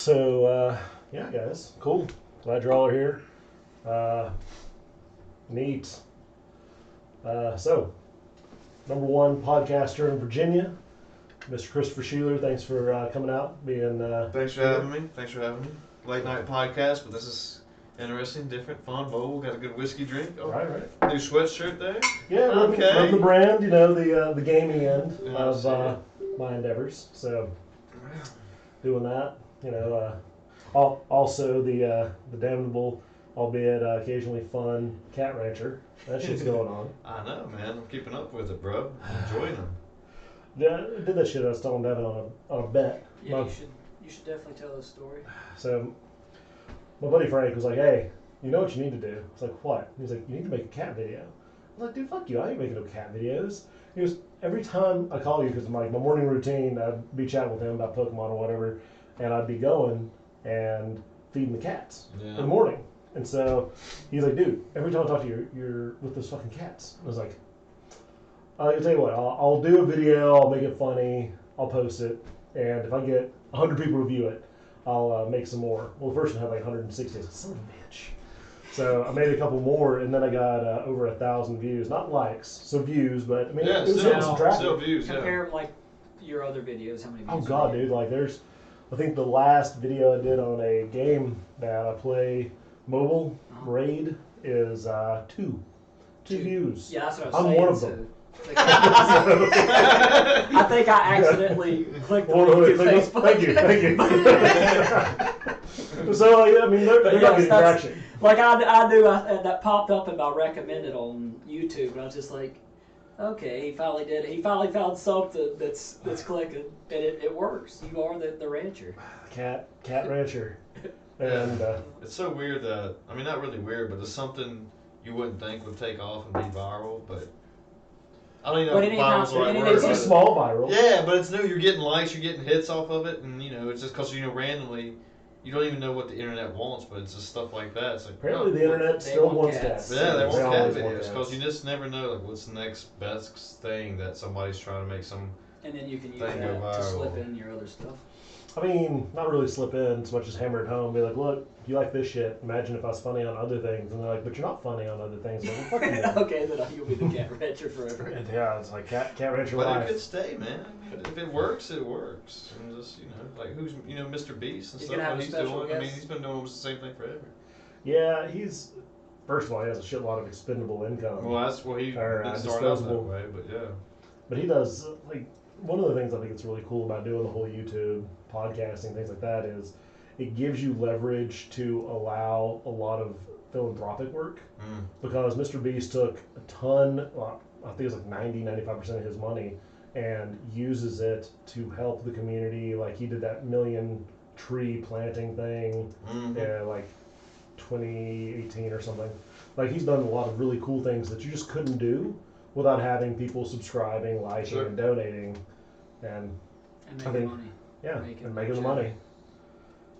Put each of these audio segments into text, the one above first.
So, yeah, guys, cool. Glad you're all here. Uh, neat. So, number one podcaster in Virginia, Mr. Christopher Sheeler. Thanks for coming out, being. Thanks for here. having me. Thanks for having me. Late night podcast, but this is interesting, different, fun, bold. Got a good whiskey drink. Oh, Right, right. new sweatshirt there. Yeah, Okay. run the brand. You know the gaming end Yeah, of my endeavors. So, doing that. You know, also the damnable, albeit occasionally fun, cat rancher. That shit's going on. I know, man. I'm keeping up with it, bro. I'm enjoying them. Yeah, I did that shit. I was telling Devin on a bet. Yeah, you should definitely tell this story. So my buddy Frank was like, "Hey, you know what you need to do?" I was like, "What?" He's like, "You need to make a cat video." I'm like, "Dude, fuck you! I ain't making no cat videos." He goes, "Every time I call you, because my morning routine, I'd be chatting with him about Pokemon or whatever, and I'd be going and feeding the cats in the morning." And so he's like, "Dude, every time I talk to you, you're with those fucking cats." I was like, "I'll tell you what. I'll do a video. I'll make it funny. I'll post it, and if I get 100 people to view it, I'll make some more." Well, the first one had like 160. I was like, "Son of a bitch." So I made a couple more, and then I got over 1,000 views. Not likes, so views, but I mean, Yeah, it was still, some traffic. still views. Compare like your other videos. How many views? Oh god, dude! Like I think the last video I did on a game that I play mobile raid is two views. Yeah, that's what I was I'm saying. one of them. I think I accidentally clicked on Facebook. Thank you. So I mean, they're not getting traction. Like I knew that popped up in my recommended on YouTube, and I was just like, okay, he finally did it. He finally found something that's clicking, and it works. You are the rancher. Cat rancher. And it's so weird that, I mean, not really weird, but it's something you wouldn't think would take off and be viral, but I don't even know if viral's the right word. It's a small viral. Yeah, but it's new. You're getting likes, you're getting hits off of it, and it's just because randomly, you don't even know what the internet wants, but it's just stuff like that. It's like, apparently the internet still wants cats. Yeah, they want cat videos because you just never know like what's the next best thing that somebody's trying to make some. And then you can use thing that to slip in your other stuff. I mean, not really slip in as much as hammer it home. Be like, look, if you like this shit, imagine if I was funny on other things. And they're like, but you're not funny on other things. Like, well, fuck you. Okay, then you'll be the cat rancher forever. And yeah, it's like cat rancher But life. it could stay, man. I mean, if it works, it works. And just like who's Mr. Beast and stuff. What he's doing. Guest. I mean, he's been doing almost the same thing forever. Yeah, first of all, he has a shitload of expendable income. Well, that's what he started out that way. But yeah. But he does one of the things I think it's really cool about doing the whole YouTube podcasting, things like that, is it gives you leverage to allow a lot of philanthropic work. Because Mr. Beast took a ton, I think it was like 95% of his money, and uses it to help the community. Like he did that million tree planting thing, like 2018 or something. Like he's done a lot of really cool things that you just couldn't do without having people subscribing, liking, and donating, and making money. Yeah, and making the money.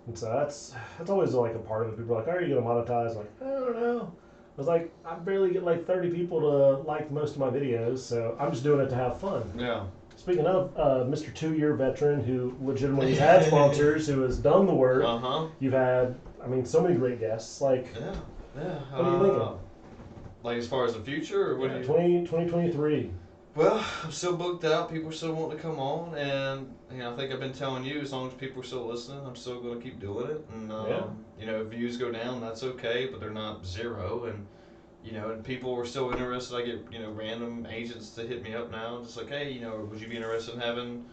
And so that's always like a part of it. People are like, "How are you going to monetize?" I'm like, I don't know. I was like, I barely get like 30 people to like most of my videos, so I'm just doing it to have fun. Yeah. Speaking of Mr. 2-year veteran who legitimately has sponsors, who has done the work. You've had, I mean, so many great guests. Like, yeah. What are you thinking? Like as far as the future, or what? 2023. Well, I'm still booked out. People are still wanting to come on, and I think I've been telling you, as long as people are still listening, I'm still going to keep doing it. And if views go down, that's okay, but they're not zero. And and people are still interested. I get random agents to hit me up now, just like, hey, would you be interested in having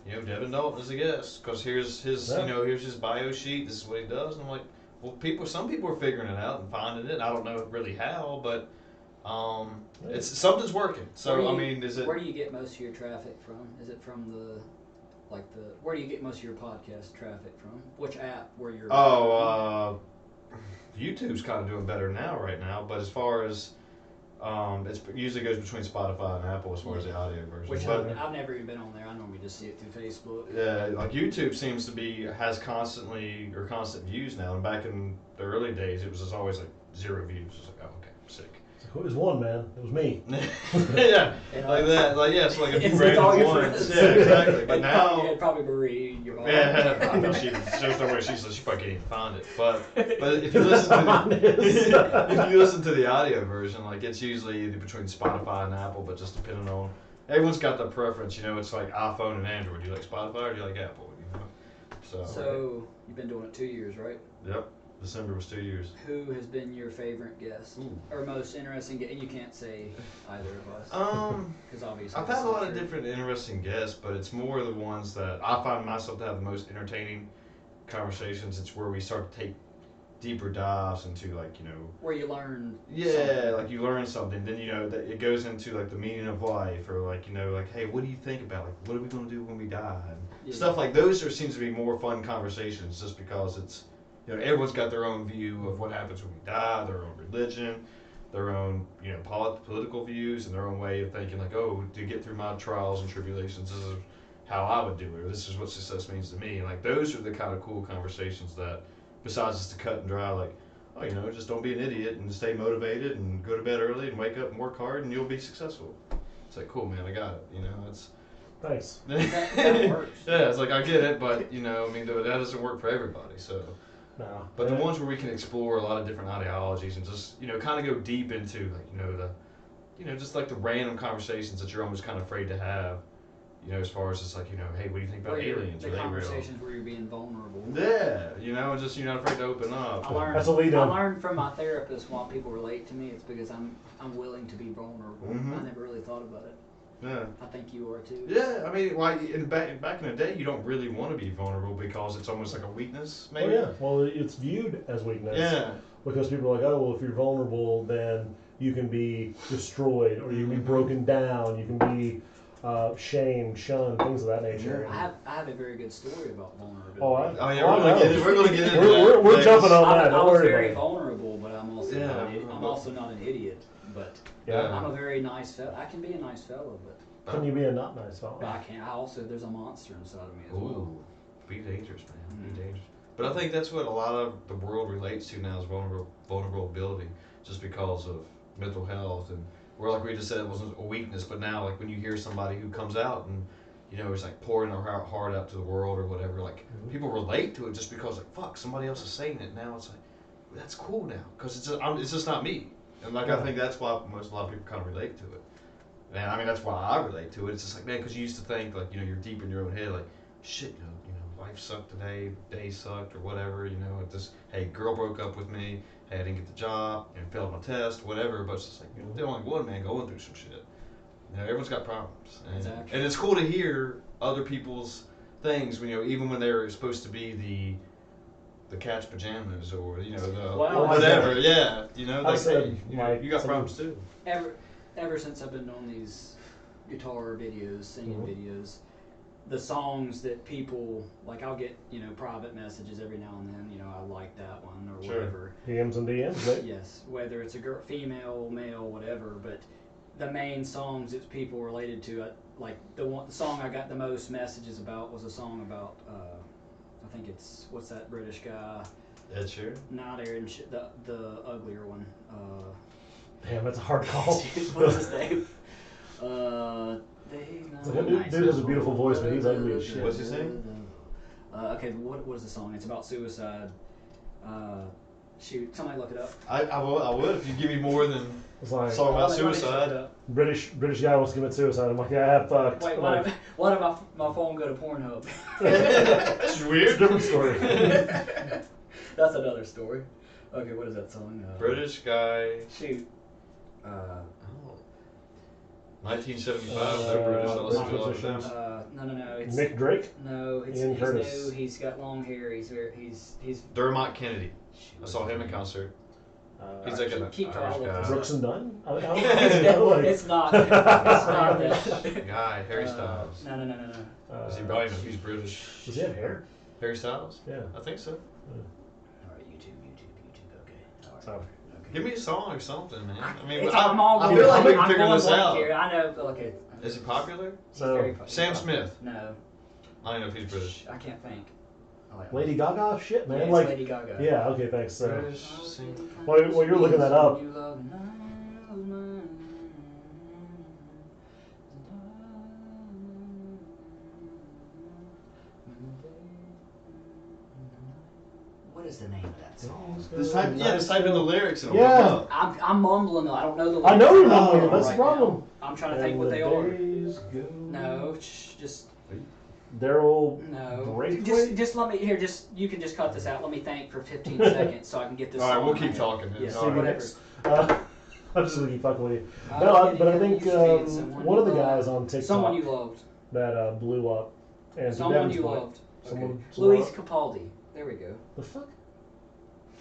Devin Dalton as a guest? Because here's his here's his bio sheet. This is what he does. And I'm like, well, some people are figuring it out and finding it. I don't know really how, but. It's something's working. So where do you get most of your traffic from? Is it from where do you get most of your podcast traffic from? Which app where you're? YouTube's kind of doing better right now. But as far as it usually goes between Spotify and Apple as far as the audio version. Which I've never even been on there. I normally just see it through Facebook. Yeah, like YouTube seems to has constant views now. And back in the early days, it was just always like 0 views. It's like, oh, okay, sick. Who was one, man? It was me. Yeah, like that. Like, yeah, so like if you It's ran all your once. friends. Yeah, exactly. But now. Probably Marie, your mom. Yeah, I know there's no way she probably can't even find it. But if you listen to if you listen to the audio version, like it's usually either between Spotify and Apple, but just depending on everyone's got their preference. You know, it's like iPhone and Android. Do you like Spotify or do you like Apple? You know, So you've been doing it 2 years, right? Yep. December was 2 years. Who has been your favorite guest or most interesting guest? And you can't say either of us. Because obviously I've had a lot of different interesting guests, but it's more the ones that I find myself to have the most entertaining conversations. It's where we start to take deeper dives into, like, you know, where you learn. Yeah, something. like you learn something. Then, you know, that it goes into like the meaning of life, or like, you know, like, hey, what do you think about, like, what are we gonna do when we die, and stuff like those. There seems to be more fun conversations just because it's, you know, everyone's got their own view of what happens when we die, their own religion, their own, you know, political views, and their own way of thinking, like, oh, to get through my trials and tribulations, this is how I would do it, or this is what success means to me. And like those are the kind of cool conversations that, besides just the cut and dry, like, oh, you know, just don't be an idiot and stay motivated and go to bed early and wake up and work hard and you'll be successul. It's like, cool, man, I got it. You know, it's. Thanks. That works. Yeah, it's like, I get it, but, you know, I mean, that doesn't work for everybody, so. No. But the ones where we can explore a lot of different ideologies and just, you know, kind of go deep into, like, you know, just like the random conversations that you're almost kind of afraid to have, you know, as far as just like, you know, hey, what do you think about aliens? The conversations where you're being vulnerable. Yeah, you know, just you're not afraid to open up. That's a lead I on. learned from my therapist why people relate to me. It's because I'm willing to be vulnerable. I never really thought about it. Yeah. I think you are too. Yeah, I mean, like back in the day, you don't really want to be vulnerable because it's almost like a weakness, maybe. Oh yeah, well, it's viewed as weakness. Yeah. Because people are like, oh, well, if you're vulnerable, then you can be destroyed, or you can be broken down, you can be shamed, shunned, things of that nature. I have a very good story about vulnerability. Oh yeah, we're gonna get into that. We're jumping on that. I was very vulnerable, but I'm also not an idiot. But yeah. I'm a very nice fellow. I can be a nice fellow, but can you be a not nice fellow? But I can't. There's a monster inside of me as well. Be dangerous, man. Be dangerous. But I think that's what a lot of the world relates to now is vulnerability, just because of mental health, and where, like we just said, it wasn't a weakness, but now, like, when you hear somebody who comes out and, you know, is like pouring their heart out to the world or whatever, like, people relate to it just because, like, fuck, somebody else is saying it. Now it's like, that's cool now, because it's just not me. And, like, I think that's why a lot of people kind of relate to it. And I mean, that's why I relate to it. It's just like, man, because you used to think, like, you know, you're deep in your own head, like, shit, you know, life sucked today, day sucked, or whatever, you know, it just, hey, girl broke up with me, hey, I didn't get the job, you know, failed my test, whatever, but it's just like, you know, the only one man going through some shit. You know, everyone's got problems. And it's cool to hear other people's things, you know, even when they're supposed to be the catch pajamas, or, you know, the whatever, yeah, you know, like, hey, you got problems too. Ever since I've been doing these guitar videos, singing videos, the songs that people, like, I'll get, you know, private messages every now and then, you know, I like that one, or whatever. DMs and DMs, right? Yes, whether it's a girl, female, male, whatever, but the main songs that people related to, like, the song I got the most messages about was a song about, I think it's, what's that British guy? Ed Sheeran? Not Aaron, the uglier one. Damn, that's a hard call. What's his name? Dude has a beautiful voice, but he's ugly as shit. What's his name? Okay, what is the song? It's about suicide. Shoot, somebody look it up. I would if you give me more than it's like, a song about suicide. British guy wants to commit suicide. I'm like, yeah, I fucked. Wait, why did my phone go to Pornhub? That's weird. It's a different story. That's another story. Okay, what is that song? British guy. Shoot. 1975. They're British. No. It's Nick Drake. No, he's Curtis. new. He's got long hair. He's Dermot Kennedy. I saw him in concert. He's like a keep Irish guy. Brooks and Dunn. It's not. It's not that guy. Harry Styles. No. Is he probably he's British? Does he have hair? Harry Styles? Yeah. I think so. All right, YouTube. Okay. All right. So. Give me a song or something, man. I mean, I feel like we can figure this out. Here. I know. Okay. Is he popular? Sam Smith. No. I don't know if he's British. I can't think. Lady Gaga? Shit, man. Yeah, Lady Gaga. Yeah, okay, thanks. British While you're looking that up. What is the name of that song? Just type in the lyrics and it'll Yeah. come up. I'm mumbling them. I don't know the lyrics. I know you're Oh, mumbling. That's right the problem. now. I'm trying to think And what the they are. days go. No, just Daryl. no. Braithwaite? Just let me here. You can just cut this out. Let me think for 15 seconds so I can get this. All right, song we'll in keep my talking. head. Yes, All right. whatever. I'm just gonna keep fucking with you. I No, was but I getting think used to being someone one of the you guys loved. on TikTok Someone you loved. that blew up, and to Someone Devin's you point, loved. someone Luis Capaldi. There we go. The fuck?